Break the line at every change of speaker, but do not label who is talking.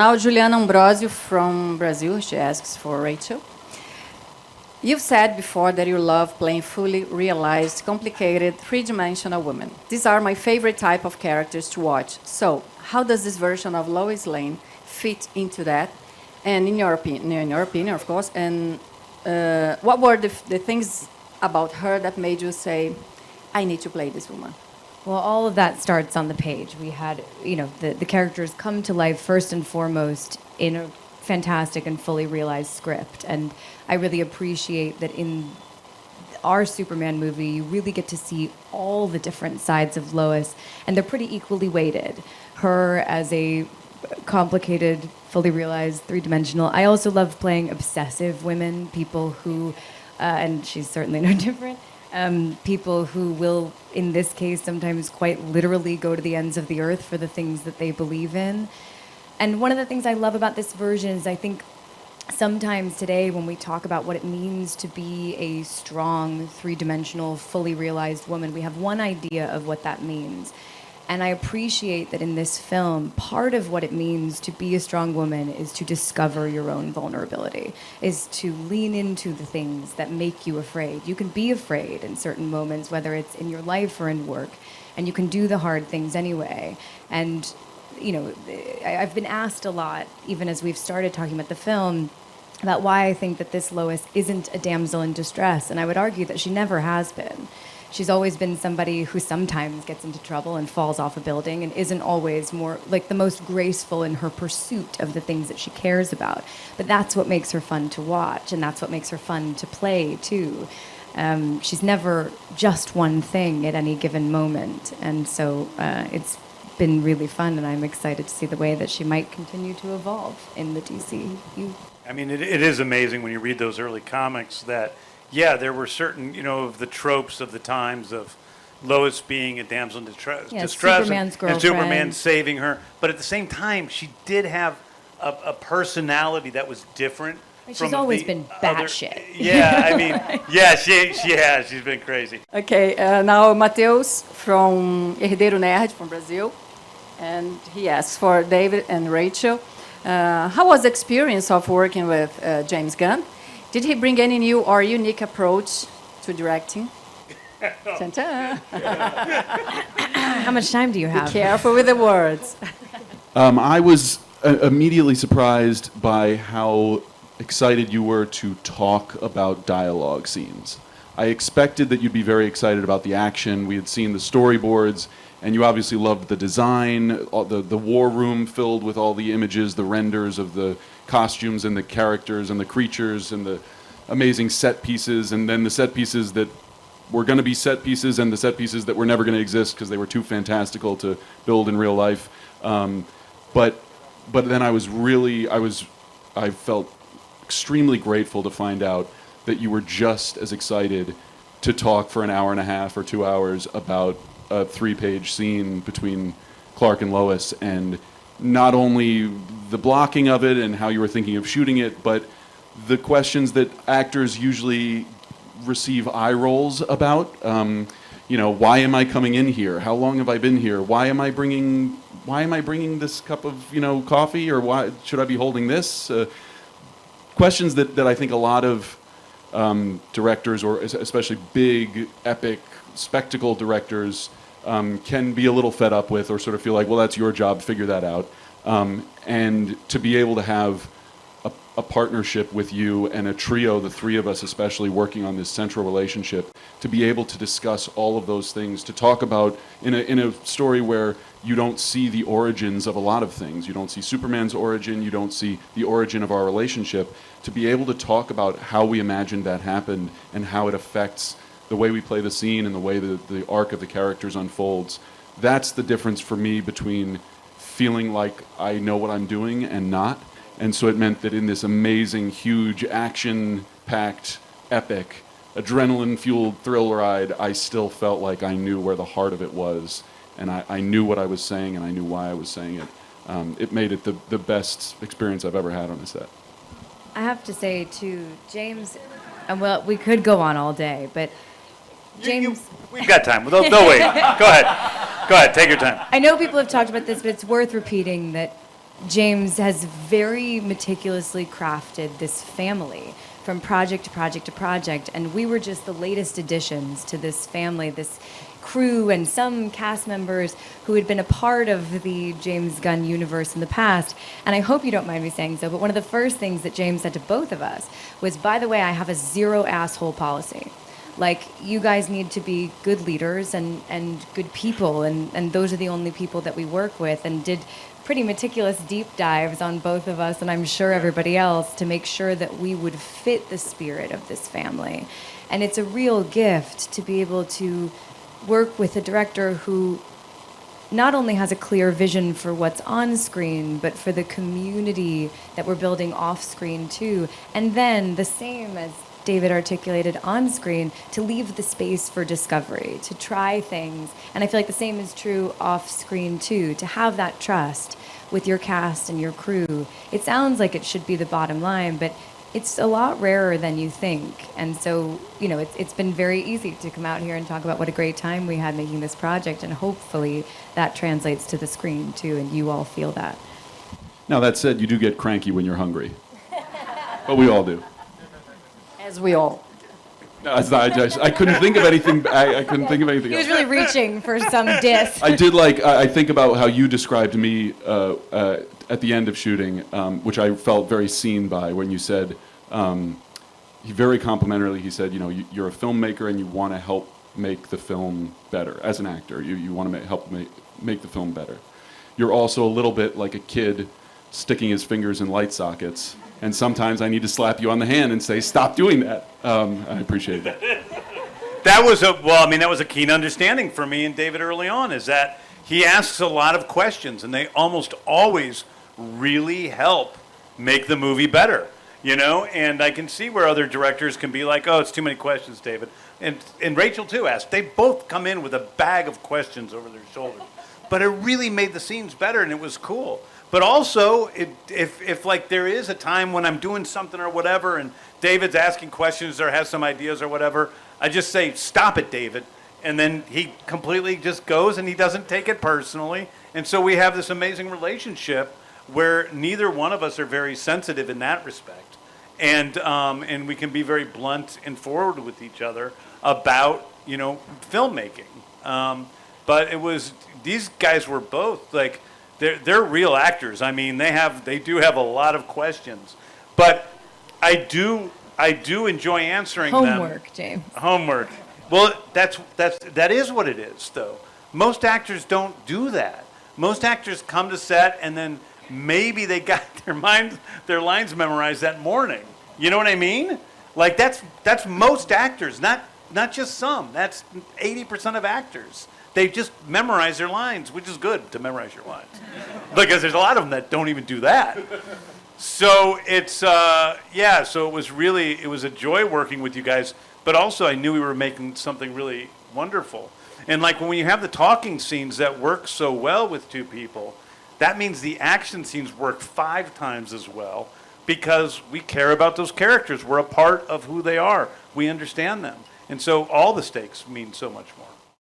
Now, Juliana Ambrosio from Brazil, she asks for Rachel. You've said before that you love playing fully realized, complicated, three-dimensional women. These are my favorite type of characters to watch. So, how does this version of Lois Lane fit into that? And in your opinion, of course, and what were the things about her that made you say, I need to play this woman?
Well, all of that starts on the page. We had, the characters come to life first and foremost in a fantastic and fully realized script. And I really appreciate that in our Superman movie, you really get to see all the different sides of Lois, and they're pretty equally weighted. Her as a complicated, fully realized, three-dimensional. I also love playing obsessive women, people who, and she's certainly no different, people who will, in this case, sometimes quite literally go to the ends of the earth for the things that they believe in. And one of the things I love about this version is I think sometimes today when we talk about what it means to be a strong, three-dimensional, fully realized woman, we have one idea of what that means. And I appreciate that in this film, part of what it means to be a strong woman is to discover your own vulnerability, is to lean into the things that make you afraid. You can be afraid in certain moments, whether it's in your life or in work, and you can do the hard things anyway. And, I've been asked a lot, even as we've started talking about the film, about why I think that this Lois isn't a damsel in distress. And I would argue that she never has been. She's always been somebody who sometimes gets into trouble and falls off a building and isn't always more like the most graceful in her pursuit of the things that she cares about. But that's what makes her fun to watch, and that's what makes her fun to play too. She's never just one thing at any given moment, and so it's been really fun, and I'm excited to see the way that she might continue to evolve in the DCU.
I mean, it is amazing when you read those early comics that, yeah, there were certain, of the tropes of the times of Lois being a damsel in distress,
Superman's girlfriend,
and Superman saving her. But at the same time, she did have a personality that was different.
She's always been batshit.
Yeah, I mean, yeah, she has. She's been crazy.
Okay, now Mateus from Herdeiro Nerd from Brazil, and he asks for David and Rachel. How was the experience of working with James Gunn? Did he bring any new or unique approach to directing?
How much time do you have?
Be careful with the words.
I was immediately surprised by how excited you were to talk about dialogue scenes. I expected that you'd be very excited about the action. We had seen the storyboards, and you obviously loved the design, the war room filled with all the images, the renders of the costumes and the characters and the creatures and the amazing set pieces, and then the set pieces that were going to be set pieces and the set pieces that were never going to exist because they were too fantastical to build in real life. But then I felt extremely grateful to find out that you were just as excited to talk for an hour and a half or 2 hours about a 3-page scene between Clark and Lois, and not only the blocking of it and how you were thinking of shooting it, but the questions that actors usually receive eye rolls about. Why am I coming in here? How long have I been here? Why am I bringing this cup of coffee? Or why should I be holding this? Questions that I think a lot of directors, or especially big, epic, spectacle directors, can be a little fed up with, or sort of feel like, well, that's your job, figure that out. And to be able to have a partnership with you and a trio, the three of us especially, working on this central relationship, to be able to discuss all of those things, to talk about in a story where you don't see the origins of a lot of things. You don't see Superman's origin, you don't see the origin of our relationship. To be able to talk about how we imagined that happened and how it affects the way we play the scene and the way the arc of the characters unfolds, that's the difference for me between feeling like I know what I'm doing and not. And so it meant that in this amazing, huge, action-packed, epic, adrenaline-fueled thrill ride, I still felt like I knew where the heart of it was, and I knew what I was saying, and I knew why I was saying it. It made it the best experience I've ever had on a set.
I have to say, too, James, and well, we could go on all day, but James...
We've got time. They'll wait. Go ahead. Take your time.
I know people have talked about this, but it's worth repeating that James has very meticulously crafted this family from project to project to project, and we were just the latest additions to this family, this crew, and some cast members who had been a part of the James Gunn universe in the past. And I hope you don't mind me saying so, but one of the first things that James said to both of us was, by the way, I have a zero asshole policy. Like, you guys need to be good leaders and good people, and those are the only people that we work with, and did pretty meticulous deep dives on both of us, and I'm sure everybody else, to make sure that we would fit the spirit of this family. And it's a real gift to be able to work with a director who not only has a clear vision for what's on screen, but for the community that we're building off screen too. And then the same as David articulated on screen, to leave the space for discovery, to try things. And I feel like the same is true off screen too, to have that trust with your cast and your crew. It sounds like it should be the bottom line, but it's a lot rarer than you think. And so, you know, it's been very easy to come out here and talk about what a great time we had making this project, and hopefully that translates to the screen too, and you all feel that.
Now, that said, you do get cranky when you're hungry. But we all do.
As we all.
No, it's not, I couldn't think of anything. I couldn't think of anything
He was
else.
really reaching for some diss.
I did like. I think about how you described me at the end of shooting, which I felt very seen by when you said, he very complimentarily. He said, you know, you're a filmmaker and you want to help make the film better as an actor. You want to help make the film better. You're also a little bit like a kid sticking his fingers in light sockets. And sometimes I need to slap you on the hand and say, stop doing that. I appreciate that.
That was a keen understanding for me and David early on, is that he asks a lot of questions, and they almost always really help make the movie better, you know? And I can see where other directors can be like, oh, it's too many questions, David. And Rachel, too, asked. They both come in with a bag of questions over their shoulders. But it really made the scenes better, and it was cool. But also, if like there is a time when I'm doing something or whatever, and David's asking questions or has some ideas or whatever, I just say, stop it, David. And then he completely just goes and he doesn't take it personally. And so we have this amazing relationship where neither one of us are very sensitive in that respect. And we can be very blunt and forward with each other about, you know, filmmaking. But it was, these guys were both like, they're real actors. I mean, they do have a lot of questions, but I do enjoy answering them.
Homework, James.
Homework. Well, that is what it is, though. Most actors don't do that. Most actors come to set and then maybe they got their lines memorized that morning. You know what I mean? Like that's most actors, not just some. That's 80% of actors. They just memorize their lines, which is good to memorize your lines. Because there's a lot of them that don't even do that. So it's, so it was a joy working with you guys, but also I knew we were making something really wonderful. And like when you have the talking scenes that work so well with two people, that means the action scenes work 5 times as well because we care about those characters. We're a part of who they are. We understand them. And so all the stakes mean so much more.